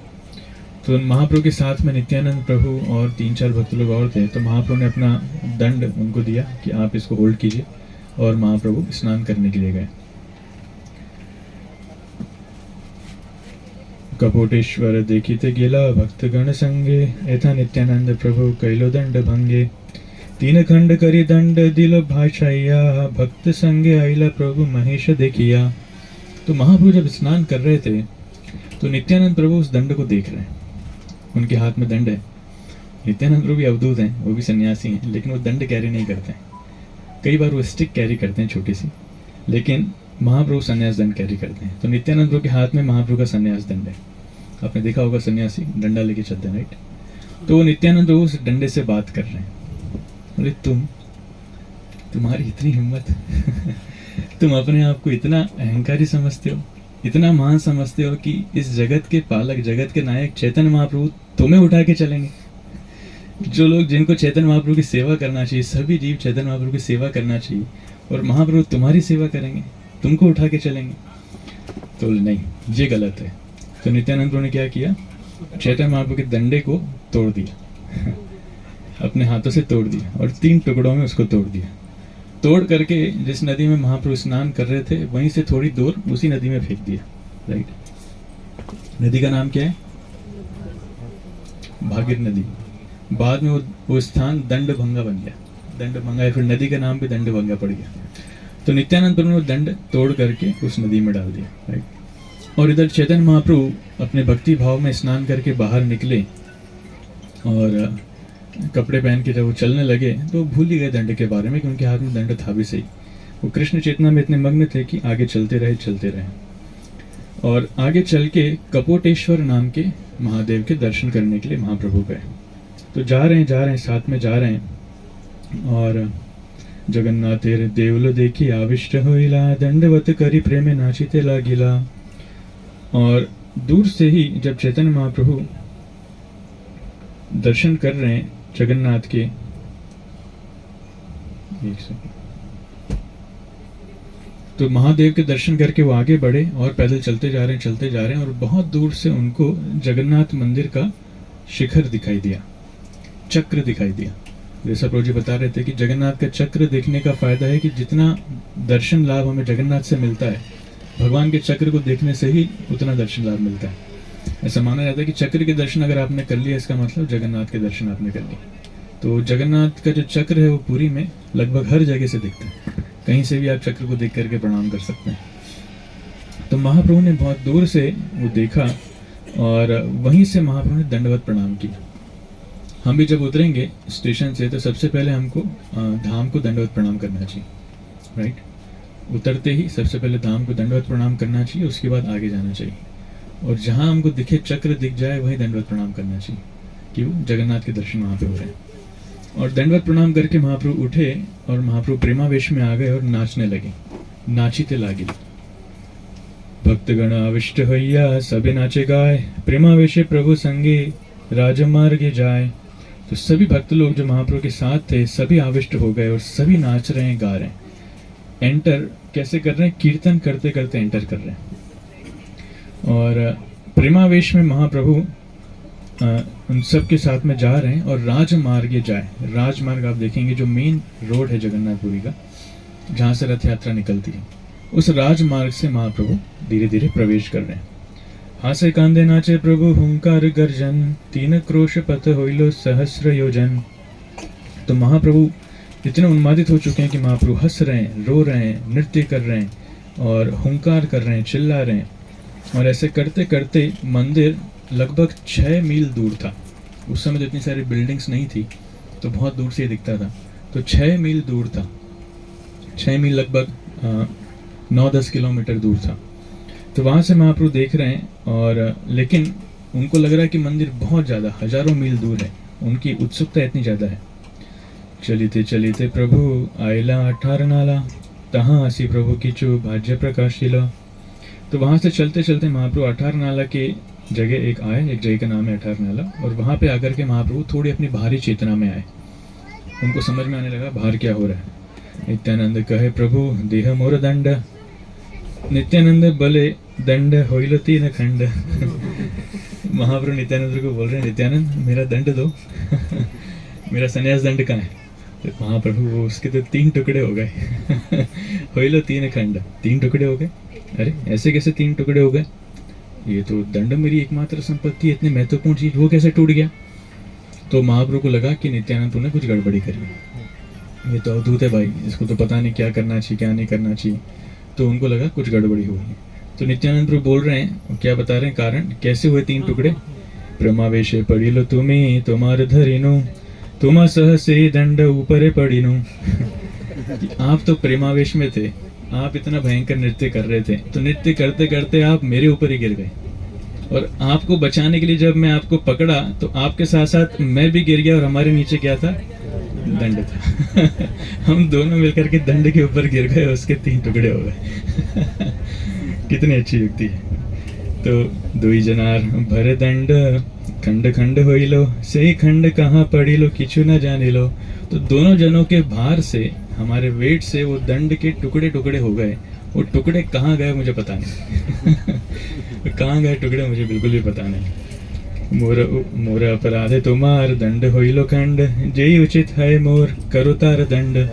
तो महाप्रभु के साथ में नित्यानंद प्रभु और 3-4 भक्त लोग और थे। तो महाप्रभु ने अपना दंड उनको दिया कि आप इसको होल्ड कीजिए, और महाप्रभु स्नान करने के लिए गए। कपोटेश्वर देखिते गेला भक्त गण संगे, ऐथा नित्यानंद प्रभु कैलो दंड भंगे। 3 खंड करी दंड दिलो भाषाइया, भक्त संगे आइला प्रभु महेश देखिया। तो महाप्रभु जब स्नान कर रहे थे तो नित्यानंद प्रभु उस दंड को देख रहे हैं, उनके हाथ में दंड है। नित्यानंद प्रभु भी अवधूत हैं, वो भी सन्यासी हैं, लेकिन वो दंड कैरी नहीं करते हैं। कई बार वो स्टिक कैरी करते हैं छोटी सी, लेकिन महाप्रभु सन्यास दंड कैरी करते हैं। तो नित्यानंद प्रभु के हाथ में महाप्रभु का सन्यास दंड है। आपने देखा होगा सन्यासी डंडा लेके चलते हैं, राइट। तो नित्यानंद प्रभु उस डंडे से बात कर रहे हैं, अरे तुम्हारी इतनी हिम्मत तुम अपने आप को इतना अहंकारी समझते हो, इतना महान समझते हो कि इस जगत के पालक, जगत के नायक चैतन्य महाप्रभु तुम्हें उठा के चलेंगे। जो लोग, जिनको चैतन्य महाप्रभु की सेवा करना चाहिए, सभी जीव चैतन्य महाप्रभु की सेवा करना चाहिए, और महाप्रभु तुम्हारी सेवा करेंगे, तुमको उठा के चलेंगे। तो नहीं, ये गलत है। तो नित्यानंद प्रभु ने क्या किया, चैतन्य महाप्रभु के डंडे को तोड़ दिया अपने हाथों से तोड़ दिया, और 3 टुकड़ों में उसको तोड़ दिया। तोड़ करके जिस नदी में महाप्रभु स्नान कर रहे थे वहीं से थोड़ी दूर उसी नदी में फेंक दिया, राइट। नदी का नाम क्या है, भागीर नदी। बाद में वो स्थान दंडभंगा बन गया, दंडभंगा, या फिर नदी का नाम भी दंडभंगा पड़ गया। तो नित्यानंद प्रभु ने वो दंड तोड़ करके उस नदी में डाल दिया, राइट। और इधर चैतन्य महाप्रभु अपने भक्ति भाव में स्नान करके बाहर निकले, और कपड़े पहन के जब वो चलने लगे तो भूल ही गए दंड के बारे में, कि उनके हाथ में दंड था भी सही। वो कृष्ण चेतना में इतने मग्न थे कि आगे चलते रहे। और आगे चल के कपोटेश्वर नाम के महादेव के दर्शन करने के लिए महाप्रभु गए। तो जा रहे हैं, साथ में जा रहे हैं, और जगन्नाथेर देवलो देखी आविष्ट होइला, दंडवत करी प्रेमे नाचिते लागिला। और दूर से ही जब चैतन्य महाप्रभु दर्शन कर रहे हैं जगन्नाथ के, तो महादेव के दर्शन करके वो आगे बढ़े और पैदल चलते जा रहे हैं, और बहुत दूर से उनको जगन्नाथ मंदिर का शिखर दिखाई दिया, चक्र दिखाई दिया। जैसा प्रभु जी बता रहे थे कि जगन्नाथ का चक्र देखने का फायदा है कि जितना दर्शन लाभ हमें जगन्नाथ से मिलता है, भगवान के चक्र को देखने से ही उतना दर्शन लाभ मिलता है। ऐसा माना जाता है कि चक्र के दर्शन अगर आपने कर लिया, इसका मतलब जगन्नाथ के दर्शन आपने कर लिए। तो जगन्नाथ का जो चक्र है वो पुरी में लगभग हर जगह से दिखता है, कहीं से भी आप चक्र को देख करके प्रणाम कर सकते हैं। तो महाप्रभु ने बहुत दूर से वो देखा, और वहीं से महाप्रभु ने दंडवत प्रणाम किया। हम भी जब उतरेंगे स्टेशन से तो सबसे पहले हमको धाम को दंडवत प्रणाम करना चाहिए, राइट। उतरते ही सबसे पहले धाम को दंडवत प्रणाम करना चाहिए, उसके बाद आगे जाना चाहिए, और जहां हमको दिखे चक्र दिख जाए वहीं दंडवत प्रणाम करना चाहिए, कि वो जगन्नाथ के दर्शन वहां पे हो रहे हैं। और दंडवत प्रणाम करके महाप्रभु उठे, और महाप्रभु प्रेमावेश में आ गए और नाचने लगे, नाचिते लागे। भक्तगण आविष्ट होइया, सबे नाचे गाय, प्रेमावेशे प्रभु संगे राजमार्गे जाए। तो सभी भक्त लोग जो महाप्रभु के साथ थे सभी आविष्ट हो गए, और सभी नाच रहे हैं, गा रहे हैं। एंटर कैसे कर रहे हैं, कीर्तन करते करते एंटर कर रहे हैं। और प्रेमावेश में महाप्रभु उन सब के साथ में जा रहे हैं, और राजमार्गे जाए। राजमार्ग आप देखेंगे जो मेन रोड है जगन्नाथपुरी का, जहाँ से रथ यात्रा निकलती है, उस राजमार्ग से महाप्रभु धीरे धीरे प्रवेश कर रहे हैं। हासे कांदे नाचे प्रभु हुंकार गर्जन, 3 क्रोश पथ होइलो सहस्र योजन। तो महाप्रभु इतने उन्मादित हो चुके हैं कि महाप्रभु हंस रहे हैं, रो रहे हैं, नृत्य कर रहे हैं, और हुंकार कर रहे हैं, चिल्ला रहे हैं। और ऐसे करते करते मंदिर लगभग 6 मील दूर था। उस समय तो इतनी सारी बिल्डिंग्स नहीं थी, तो बहुत दूर से दिखता था। तो 6 मील दूर था, 6 मील लगभग 9-10 किलोमीटर दूर था। तो वहाँ से महाप्रभु देख रहे हैं, और लेकिन उनको लग रहा है कि मंदिर बहुत ज़्यादा हजारों मील दूर है, उनकी उत्सुकता इतनी ज़्यादा है। चलिते चलिते प्रभु आयला 18 नाला, तहाँ हसी प्रभु किचु भाज्य प्रकाशिला। तो वहाँ से चलते चलते महाप्रभु 18 नाला के जगह एक आए, एक जगह का नाम है 18 नाला, और वहाँ पे आकर के महाप्रभु थोड़ी अपनी भारी चेतना में आए। उनको समझ में आने लगा बाहर क्या हो रहा है। नित्यानंद कहे प्रभु देह मोर दंड, नित्यानंद बोले दंड होइलो तीन खंड। महाप्रभु नित्यानंद को बोल रहे हैं, नित्यानंद मेरा दंड दो। मेरा संन्यास दंड कहाँ है? तो महाप्रभु उसके तो 3 टुकड़े हो गए। होइलो तीन खंड, 3 टुकड़े हो गए। अरे ऐसे कैसे 3 टुकड़े हो गए? ये तो दंड मेरी एकमात्र संपत्ति है, इतनी महत्वपूर्ण चीज, वो कैसे टूट गया? तो महाप्रभु को लगा कि नित्यानंद तूने कुछ गड़बड़ी करी, ये तो अवधूत है भाई, इसको तो पता नहीं क्या करना चाहिए क्या नहीं करना चाहिए। तो उनको लगा कुछ गड़बड़ी हुई है। तो नित्यानंद प्रभु बोल रहे हैं, क्या बता रहे हैं कारण, कैसे हुए 3 टुकड़े? प्रमावेशे पड़िलो तुम्हें तुम्हार धरिनु, तुम सहसे दंड ऊपरे पड़िनु। आप तो प्रेमावेश में थे, आप इतना भयंकर नृत्य कर रहे थे, तो नृत्य करते करते आप मेरे ऊपर ही गिर गए। और आपको बचाने के लिए जब मैं आपको पकड़ा तो आपके साथ साथ मैं भी गिर गया, और हमारे नीचे क्या था? दंड था। हम दोनों मिलकर के दंड के ऊपर गिर गए, उसके 3 टुकड़े हो गए। कितनी अच्छी युक्ति है। तो दुई जनार भरे दंड, खंड खंड होइलो, सही खंड कहाँ पड़िलो किछु न जानिलो। तो दोनों जनों के भार से, हमारे वेट से वो दंड के टुकड़े टुकड़े हो गए। वो टुकड़े कहाँ गए मुझे पता नहीं। कहाँ गए टुकड़े मुझे बिल्कुल भी पता नहीं। मोर अपराधे तुम्हार दंड होइलो खंड, जय उचित है मोर करो तार दंड।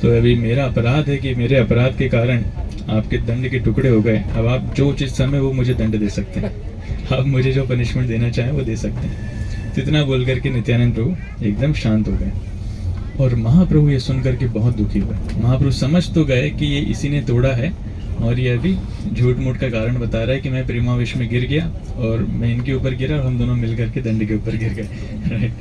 तो अभी मेरा अपराध है कि मेरे अपराध के कारण आपके दंड के टुकड़े हो गए। अब आप जो उचित समय वो मुझे दंड दे सकते हैं, आप मुझे जो पनिशमेंट देना चाहें वो दे सकते हैं। तो इतना बोल करके नित्यानंद प्रभु एकदम शांत हो गए। और महाप्रभु ये सुन करके बहुत दुखी हुए। महाप्रभु समझ तो गए कि ये इसी ने तोड़ा है, और ये अभी झूठ मूठ का कारण बता रहा है कि मैं प्रेमावेश में गिर गया और मैं इनके ऊपर गिरा और हम दोनों मिल करके दंड के ऊपर गिर गए। राइट।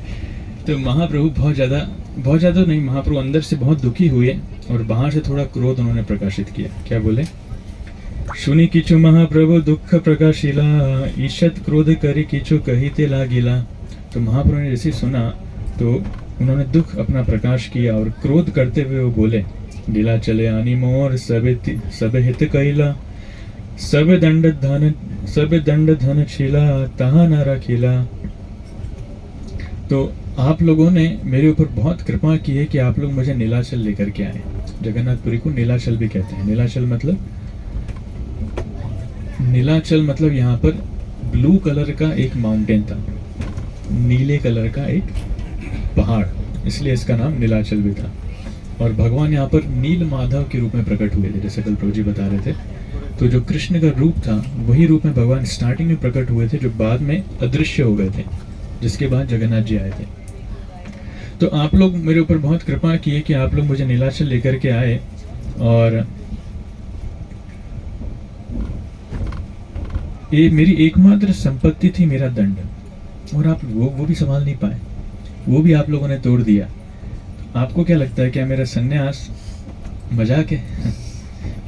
तो महाप्रभु बहुत ज़्यादा नहीं, महाप्रभु अंदर से बहुत दुखी हुए और बाहर से थोड़ा क्रोध उन्होंने प्रकाशित किया। क्या बोले? सुनी किचु महाप्रभु दुख प्रकाशिला, ईशत क्रोध करी किचु कहिते लागिला। तो महाप्रभु ने जैसे सुना तो उन्होंने दुख अपना प्रकाश किया और क्रोध करते हुए वो बोले, लीला चले आनी मोर सब हित कैला, सब दंड धन छिला, तहा न रखिला। तो आप लोगों ने मेरे ऊपर बहुत कृपा की है कि आप लोग मुझे नीलाचल लेकर के आए। जगन्नाथपुरी को नीलाचल भी कहते हैं। नीलाचल मतलब यहाँ पर ब्लू कलर का एक माउंटेन था, नीले कलर का एक पहाड़, इसलिए इसका नाम नीलाचल भी था। और भगवान यहाँ पर नील माधव के रूप में प्रकट हुए थे, जैसे कल प्रभु जी बता रहे थे। तो जो कृष्ण का रूप था वही रूप में भगवान स्टार्टिंग में प्रकट हुए थे, जो बाद में अदृश्य हो गए थे, जिसके बाद जगन्नाथ जी आए थे। तो आप लोग मेरे ऊपर बहुत कृपा की है कि आप लोग मुझे नीलाचल लेकर के आए, और ये मेरी एकमात्र संपत्ति थी, मेरा दंड, और आप वो भी संभाल नहीं पाए, वो भी आप लोगों ने तोड़ दिया। आपको क्या लगता है, क्या मेरा सन्यास मजाक है?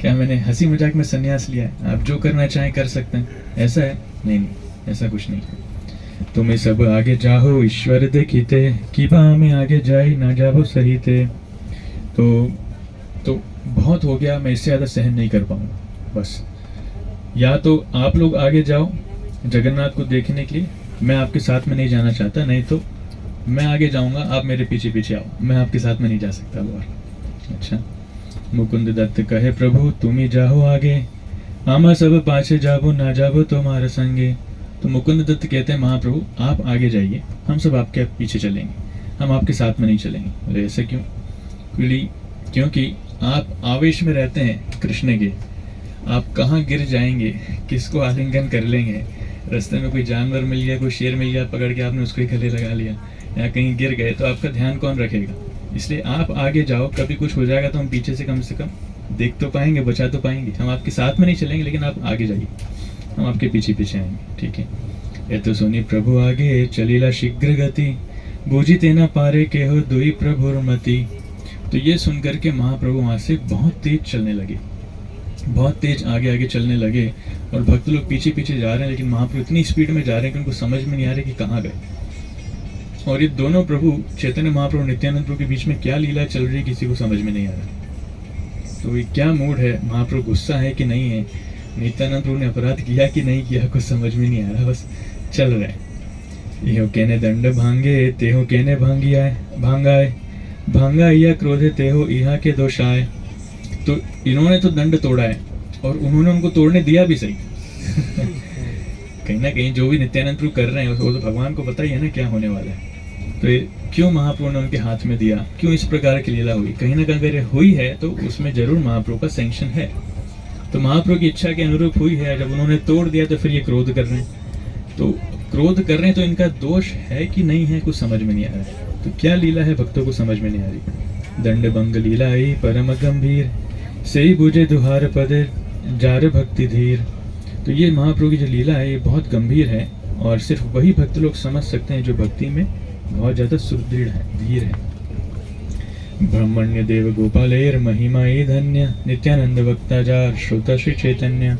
क्या मैंने हंसी मजाक में सन्यास लिया है? आप जो करना चाहें कर सकते हैं, ऐसा है? नहीं, ऐसा कुछ नहीं। तुम्हें सब आगे जाओ ईश्वर देखिते, कि में आगे जाई ना जाओ सही थे। तो बहुत हो गया, मैं इससे ज़्यादा सहन नहीं कर पाऊंगा। बस या तो आप लोग आगे जाओ जगन्नाथ को देखने के लिए, मैं आपके साथ में नहीं जाना चाहता, नहीं तो मैं आगे जाऊंगा, आप मेरे पीछे पीछे आओ, मैं आपके साथ में नहीं जा सकता। और अच्छा, मुकुंद दत्त कहे प्रभु तुम ही जाओ आगे, आमा सब पाछे जाबो ना जाबो तुम्हारे संगे। तो मुकुंद दत्त कहते हैं महाप्रभु आप आगे जाइए, हम सब आपके पीछे चलेंगे, हम आपके साथ में नहीं चलेंगे। बोले ऐसे क्यों? क्योंकि आप आवेश में रहते हैं कृष्ण के, आप कहाँ गिर जाएंगे, किसको आलिंगन कर लेंगे, रास्ते में कोई जानवर मिल गया, कोई शेर मिल गया, पकड़ के आपने उसको ही गले लगा लिया, या कहीं गिर गए, तो आपका ध्यान कौन रखेगा? इसलिए आप आगे जाओ, कभी कुछ हो जाएगा तो हम पीछे से कम देख तो पाएंगे, बचा तो पाएंगे। हम आपके साथ में नहीं चलेंगे, लेकिन आप आगे जाइए, हम आपके पीछे पीछे आएंगे। ठीक है। ये तो सुनी प्रभु आगे चलीला शीघ्र गति, बूझी तेना पारे के हो दुई प्रभुर मति। तो ये सुन करके महाप्रभु वहाँ से बहुत तेज चलने लगे, बहुत तेज आगे आगे चलने लगे, और भक्त लोग पीछे पीछे जा रहे हैं, लेकिन महाप्रभु इतनी स्पीड में जा रहे हैं कि उनको समझ में नहीं आ रहा कि कहाँ गए। और ये दोनों प्रभु चैतन्य महाप्रभु नित्यानंद प्रभु के बीच में क्या लीला चल रही है, किसी को समझ में नहीं आ रहा। तो ये क्या मूड है, महाप्रभु गुस्सा है कि नहीं है, नित्यानंद प्रभु ने अपराध किया कि नहीं किया, कुछ समझ में नहीं आ रहा, बस चल रहे हैं। यो कहने दंड भांगे तेहो कहने भांगाए, भांगा या क्रोधे तेहो इहा के दोष आए। तो इन्होंने तो दंड तोड़ा है,
और उन्होंने उनको तोड़ने दिया भी सही। कहीं ना कहीं जो भी नित्यानंद प्रभु कर रहे हैं वो तो भगवान को पता ही है ना क्या होने वाला है। तो ये क्यों महाप्रभु ने उनके हाथ में दिया, क्यों इस प्रकार की लीला हुई, कहीं ना कहीं अगर ये हुई है तो उसमें जरूर महाप्रभु का सैंक्शन है। तो महाप्रभु की इच्छा के अनुरूप हुई है। जब उन्होंने तोड़ दिया तो फिर ये क्रोध कर रहे हैं। तो क्रोध कर रहे हैं तो इनका दोष है कि नहीं है, कुछ समझ में नहीं आ रहा है। तो क्या लीला है भक्तों को समझ में नहीं आ रही। दंड भंग लीला आई परम गंभीर, सही बुझे दुहार पद जार भक्ति धीर। तो ये महाप्रभु की जो लीला है ये बहुत गंभीर है और सिर्फ वही भक्त लोग समझ सकते हैं जो भक्ति में बहुत ज्यादा सुदृढ़ है, धीर है। ब्रह्मण्य देव गोपालेर महिमा ए धन्य, नित्यानंद वक्ता जार श्रोता श्री चैतन्य।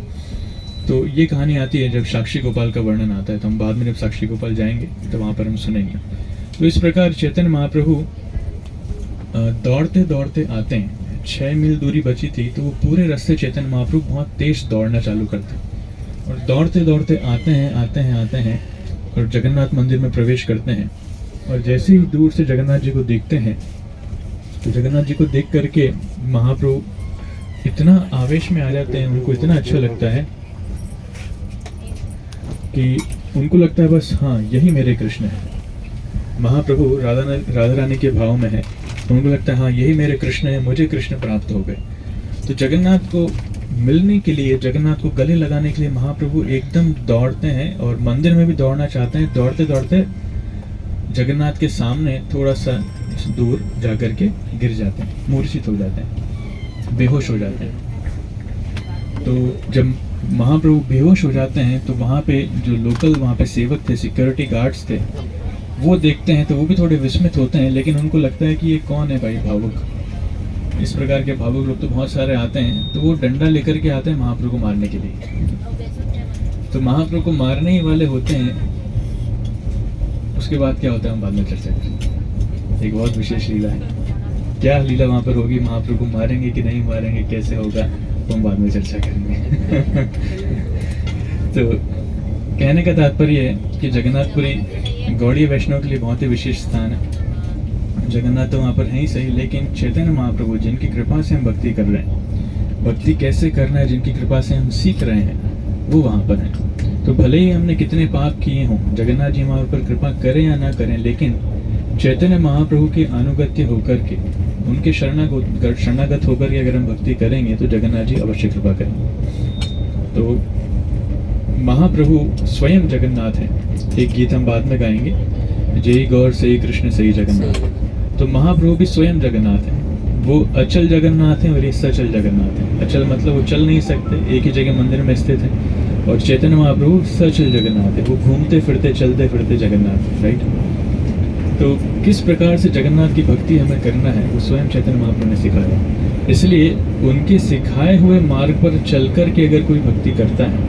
तो ये कहानी आती है जब साक्षी गोपाल का वर्णन आता है। तो हम बाद में जब साक्षी गोपाल जाएंगे तो वहां पर हम सुनेंगे। तो इस प्रकार चैतन्य महाप्रभु दौड़ते दौड़ते आते हैं। 6 मील दूरी बची थी तो वो पूरे रास्ते चैतन्य महाप्रभु बहुत तेज दौड़ना चालू करते हैं और दौड़ते दौड़ते आते हैं और जगन्नाथ मंदिर में प्रवेश करते हैं। और जैसे ही दूर से जगन्नाथ जी को देखते हैं तो जगन्नाथ जी को देख करके महाप्रभु इतना आवेश में आ जाते हैं, उनको इतना अच्छा लगता है कि उनको लगता है बस हाँ यही मेरे कृष्ण है। महाप्रभु राधा रानी के भाव में है तो उनको लगता है हाँ यही मेरे कृष्ण है, मुझे कृष्ण प्राप्त हो गए। तो जगन्नाथ को मिलने के लिए, जगन्नाथ को गले लगाने के लिए महाप्रभु एकदम दौड़ते हैं और मंदिर में भी दौड़ना चाहते हैं। दौड़ते दौड़ते जगन्नाथ के सामने थोड़ा सा दूर जाकर के गिर जाते हैं, मूर्छित हो जाते हैं, बेहोश हो जाते हैं। तो जब महाप्रभु बेहोश हो जाते हैं तो वहाँ पे जो लोकल वहाँ पे सेवक थे, सिक्योरिटी गार्ड्स थे, वो देखते हैं तो वो भी थोड़े विस्मित होते हैं। लेकिन उनको लगता है कि ये कौन है भाई भावुक, इस प्रकार के भावुक लोग तो बहुत सारे आते हैं। तो वो डंडा लेकर के आते हैं महाप्रभु को मारने के लिए। तो महाप्रभु को मारने ही वाले होते हैं। उसके बाद क्या होता है हम बाद में चर्चा करेंगे। एक बहुत विशेष लीला है, क्या लीला वहाँ पर होगी, महाप्रभु को मारेंगे कि नहीं मारेंगे, कैसे होगा, तो हम बाद में चर्चा करेंगे। तो कहने का तात्पर्य है कि जगन्नाथपुरी गौड़ीय वैष्णव के लिए बहुत ही विशेष स्थान है। जगन्नाथ तो वहाँ पर है ही सही, लेकिन चैतन्य महाप्रभु जिनकी कृपा से हम भक्ति कर रहे हैं, भक्ति कैसे करना है जिनकी कृपा से हम सीख रहे हैं, वो वहाँ पर हैं। तो भले ही हमने कितने पाप किए हों, जगन्नाथ जी हमारे ऊपर कृपा करें या ना करें, लेकिन चैतन्य महाप्रभु के अनुगत्य होकर के, उनके शरणागत होकर के अगर हम भक्ति करेंगे तो जगन्नाथ जी अवश्य कृपा करेंगे। तो महाप्रभु स्वयं जगन्नाथ हैं। एक गीत हम बाद में गाएंगे, जय गौर सही कृष्ण सही जगन्नाथ। तो महाप्रभु भी स्वयं जगन्नाथ हैं। वो अचल जगन्नाथ हैं और ये सचल जगन्नाथ हैं। अचल मतलब वो चल नहीं सकते, एक ही जगह मंदिर में स्थित हैं। और चैतन्य महाप्रभु सचल जगन्नाथ है, वो घूमते फिरते चलते फिरते जगन्नाथ है, राइट। तो किस प्रकार से जगन्नाथ की भक्ति हमें करना है वो स्वयं चैतन्य महाप्रभु ने सिखाया। इसलिए उनके सिखाए हुए मार्ग पर चलकर के अगर कोई भक्ति करता है,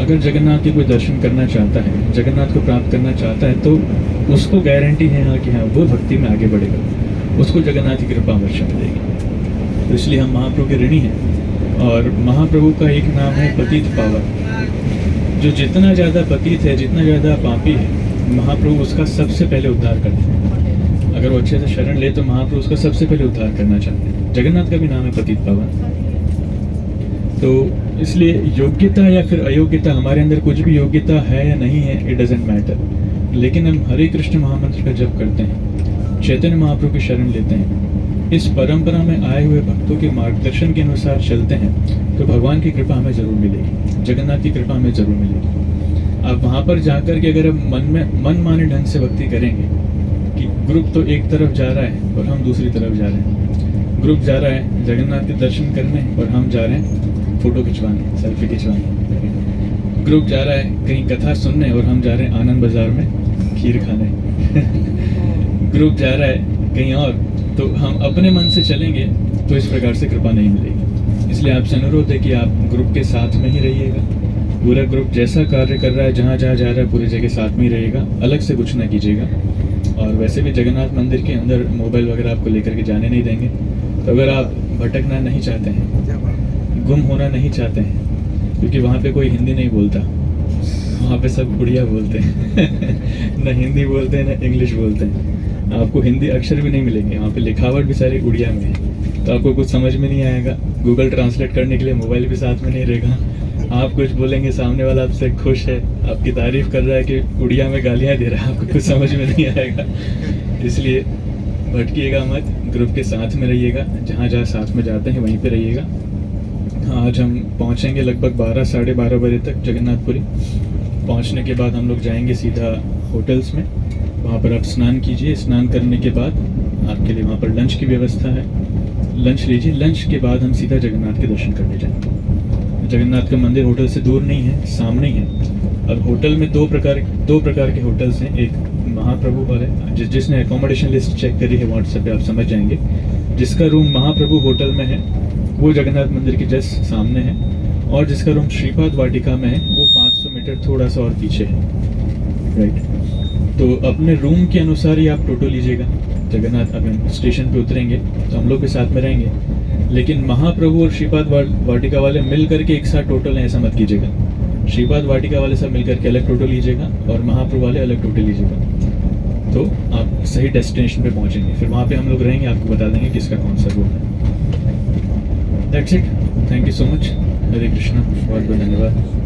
अगर जगन्नाथ के कोई दर्शन करना चाहता है, जगन्नाथ को प्राप्त करना चाहता है, तो उसको गारंटी है हाँ कि हाँ वो भक्ति में आगे बढ़ेगा, उसको जगन्नाथ की कृपा अवश्य मिलेगी। तो इसलिए हम महाप्रभु के ऋणी हैं। और महाप्रभु का एक नाम है पतित पावन। जो जितना ज़्यादा पतित है, जितना ज़्यादा पापी है, महाप्रभु उसका सबसे पहले उद्धार करते हैं। अगर वो अच्छे से शरण ले तो महाप्रभु उसका सबसे पहले उद्धार करना चाहते हैं। जगन्नाथ का भी नाम है पतित पावन। तो इसलिए योग्यता या फिर अयोग्यता, हमारे अंदर कुछ भी योग्यता है या नहीं है, इट डजंट मैटर। लेकिन हम हरे कृष्ण महामंत्र का जप करते हैं, चैतन्य महाप्रभु की शरण लेते हैं, इस परंपरा में आए हुए भक्तों के मार्गदर्शन के अनुसार चलते हैं, तो भगवान की कृपा हमें जरूर मिलेगी, जगन्नाथ की कृपा हमें जरूर मिलेगी। अब वहाँ पर जाकर के अगर हम मन माने ढंग से भक्ति करेंगे कि ग्रुप तो एक तरफ जा रहा है और हम दूसरी तरफ जा रहे हैं, ग्रुप जा रहा है जगन्नाथ के दर्शन करने और हम जा रहे हैं फोटो खिंचवाने, सेल्फी खिंचवाने, ग्रुप जा रहा है कहीं कथा सुनने और हम जा रहे हैं आनंद बाजार में खीर खाने, ग्रुप जा रहा है कहीं और, तो हम अपने मन से चलेंगे तो इस प्रकार से कृपा नहीं मिलेगी। इसलिए आपसे अनुरोध है कि आप ग्रुप के साथ में ही रहिएगा। पूरा ग्रुप जैसा कार्य कर रहा है, जहाँ जहाँ जा रहा है, पूरी जगह साथ में ही रहेगा, अलग से कुछ ना कीजिएगा। और वैसे भी जगन्नाथ मंदिर के अंदर मोबाइल वगैरह आपको लेकर के जाने नहीं देंगे। तो अगर आप भटकना नहीं चाहते हैं, गुम होना नहीं चाहते हैं, क्योंकि वहाँ पे कोई हिंदी नहीं बोलता, वहाँ पे सब उड़िया बोलते हैं न हिंदी बोलते हैं न इंग्लिश बोलते हैं। आपको हिंदी अक्षर भी नहीं मिलेंगे, वहाँ पे लिखावट भी सारी उड़िया में है। तो आपको कुछ समझ में नहीं आएगा। गूगल ट्रांसलेट करने के लिए मोबाइल भी साथ में नहीं रहेगा। आप कुछ बोलेंगे, सामने वाला आपसे खुश है, आपकी तारीफ कर रहा है कि उड़िया में गालियाँ दे रहा है, आपको कुछ समझ में नहीं आएगा। इसलिए भटकिएगा मत, ग्रुप के साथ में रहिएगा, जहाँ जहाँ साथ में जाते हैं वहीं पे रहिएगा। आज हम पहुँचेंगे लगभग 12 साढ़े 12 बजे तक जगन्नाथपुरी। पहुँचने के बाद हम लोग जाएंगे सीधा होटल्स में, वहाँ पर आप स्नान कीजिए। स्नान करने के बाद आपके लिए वहाँ पर लंच की व्यवस्था है, लंच लीजिए। लंच के बाद हम सीधा जगन्नाथ के दर्शन करने जाएंगे। जगन्नाथ का मंदिर होटल से दूर नहीं है, सामने ही है। अब होटल में दो प्रकार के होटल्स हैं। एक महाप्रभु वाले, जिसने एकोमोडेशन लिस्ट चेक करी है व्हाट्सएप पे, आप समझ जाएंगे। जिसका रूम महाप्रभु होटल में है वो जगन्नाथ मंदिर के जस्ट सामने है, और जिसका रूम श्रीपाद वाटिका में है वो 500 मीटर थोड़ा सा और पीछे है, राइट। तो अपने रूम के अनुसार ही आप टोटो लीजिएगा। जगन्नाथ अभी स्टेशन पे उतरेंगे तो हम लोग के साथ में रहेंगे, लेकिन महाप्रभु और श्रीपाद वाटिका वाले मिल करके एक साथ टोटल है ऐसा मत कीजिएगा। श्रीपाद वाटिका वाले सब मिल करके अलग टोटो लीजिएगा और महाप्रभु वाले अलग टोटो लीजिएगा, तो आप सही डेस्टिनेशन पे पहुंचेंगे। फिर वहाँ पे हम लोग रहेंगे, आपको बता देंगे किसका कौन सा रूम है। That's it, thank you so much. Hare Krishna, बहुत बहुत धन्यवाद।